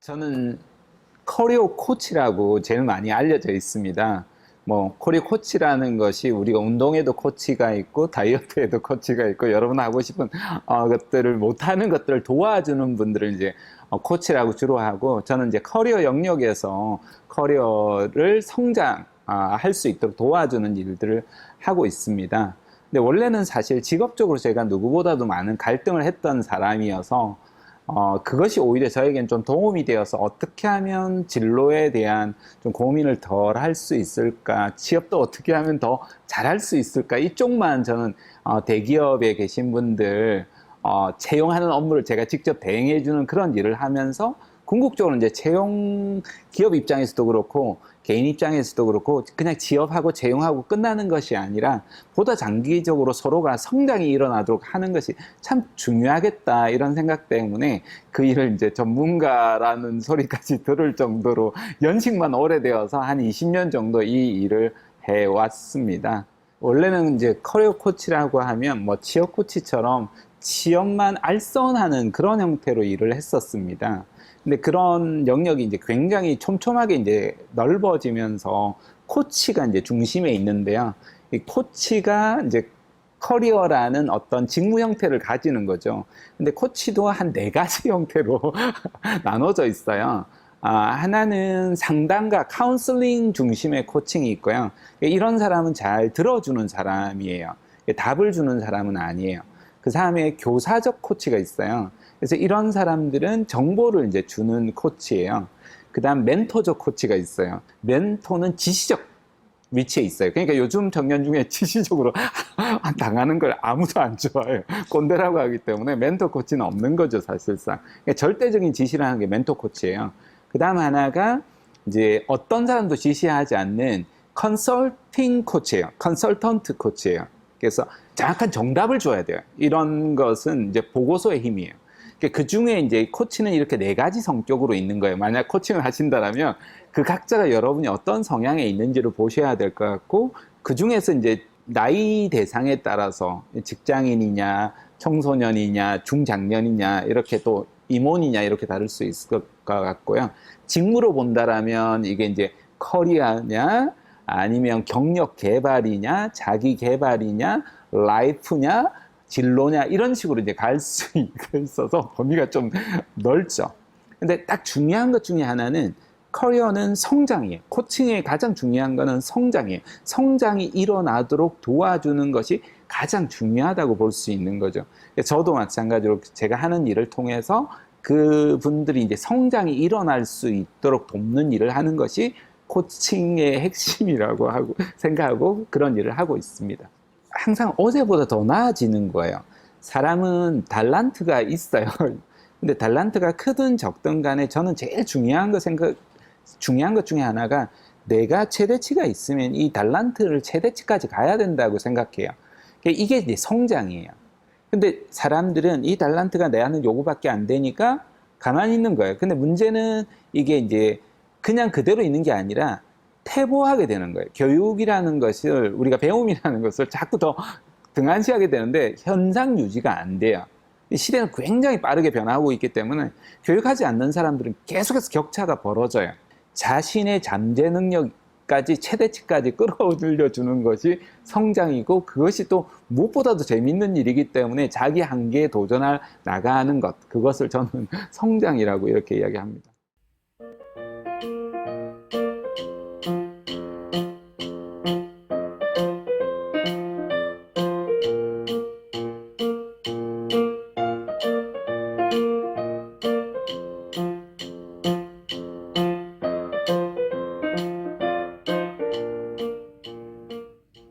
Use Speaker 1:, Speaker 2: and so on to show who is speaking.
Speaker 1: 저는 커리어 코치라고 제일 많이 알려져 있습니다. 뭐 커리어 코치라는 것이 우리가 운동에도 코치가 있고 다이어트에도 코치가 있고 여러분 하고 싶은 것들을 못하는 것들을 도와주는 분들을 이제 코치라고 주로 하고, 저는 이제 커리어 영역에서 커리어를 성장할 수 있도록 도와주는 일들을 하고 있습니다. 근데 원래는 사실 직업적으로 제가 누구보다도 많은 갈등을 했던 사람이어서 그것이 오히려 저에겐 좀 도움이 되어서 어떻게 하면 진로에 대한 좀 고민을 덜 할 수 있을까, 취업도 어떻게 하면 더 잘할 수 있을까, 이쪽만 저는 대기업에 계신 분들 채용하는 업무를 제가 직접 대행해 주는 그런 일을 하면서 궁극적으로 이제 채용, 기업 입장에서도 그렇고 개인 입장에서도 그렇고 그냥 취업하고 채용하고 끝나는 것이 아니라 보다 장기적으로 서로가 성장이 일어나도록 하는 것이 참 중요하겠다, 이런 생각 때문에 그 일을 이제 전문가라는 소리까지 들을 정도로 연식만 오래되어서 한 20년 정도 이 일을 해왔습니다. 원래는 이제 커리어 코치라고 하면 뭐 취업 코치처럼 취업만 알선하는 그런 형태로 일을 했었습니다. 근데 그런 영역이 이제 굉장히 촘촘하게 이제 넓어지면서 코치가 이제 중심에 있는데요. 이 코치가 이제 커리어라는 어떤 직무 형태를 가지는 거죠. 근데 코치도 한 4가지 형태로 나눠져 있어요. 하나는 상담가, 카운슬링 중심의 코칭이 있고요. 이런 사람은 잘 들어주는 사람이에요. 답을 주는 사람은 아니에요. 그 다음에 교사적 코치가 있어요. 그래서 이런 사람들은 정보를 이제 주는 코치예요. 그 다음 멘토적 코치가 있어요. 멘토는 지시적 위치에 있어요. 그러니까 요즘 청년 중에 지시적으로 당하는 걸 아무도 안 좋아해요. 꼰대라고 하기 때문에 멘토 코치는 없는 거죠, 사실상. 그러니까 절대적인 지시를 하는 게 멘토 코치예요. 그 다음 하나가 이제 어떤 사람도 지시하지 않는 컨설팅 코치예요. 컨설턴트 코치예요. 그래서 정확한 정답을 줘야 돼요. 이런 것은 이제 보고서의 힘이에요. 그 중에 이제 코치는 이렇게 4가지 성격으로 있는 거예요. 만약 코칭을 하신다면 그 각자가 여러분이 어떤 성향에 있는지를 보셔야 될 것 같고, 그 중에서 이제 나이 대상에 따라서 직장인이냐, 청소년이냐, 중장년이냐, 이렇게 또 임원이냐, 이렇게 다를 수 있을 것 같고요. 직무로 본다라면 이게 이제 커리어냐, 아니면 경력 개발이냐, 자기 개발이냐, 라이프냐, 진로냐, 이런 식으로 이제 갈 수 있어서 범위가 좀 넓죠. 근데 딱 중요한 것 중에 하나는 커리어는 성장이에요. 코칭의 가장 중요한 거는 성장이에요. 성장이 일어나도록 도와주는 것이 가장 중요하다고 볼 수 있는 거죠. 저도 마찬가지로 제가 하는 일을 통해서 그분들이 이제 성장이 일어날 수 있도록 돕는 일을 하는 것이 코칭의 핵심이라고 생각하고 그런 일을 하고 있습니다. 항상 어제보다 더 나아지는 거예요. 사람은 달란트가 있어요. 근데 달란트가 크든 적든 간에 저는 제일 중요한 것 중에 하나가 내가 최대치가 있으면 이 달란트를 최대치까지 가야 된다고 생각해요. 이게 이제 성장이에요. 근데 사람들은 이 달란트가 내 하는 요구밖에 안 되니까 가만히 있는 거예요. 근데 문제는 이게 이제 그냥 그대로 있는 게 아니라 퇴보하게 되는 거예요. 교육이라는 것을, 우리가 배움이라는 것을 자꾸 더 등한시하게 되는데 현상 유지가 안 돼요. 시대는 굉장히 빠르게 변하고 있기 때문에 교육하지 않는 사람들은 계속해서 격차가 벌어져요. 자신의 잠재 능력까지 최대치까지 끌어올려 주는 것이 성장이고, 그것이 또 무엇보다도 재밌는 일이기 때문에 자기 한계에 도전할 나가는 것, 그것을 저는 성장이라고 이렇게 이야기합니다.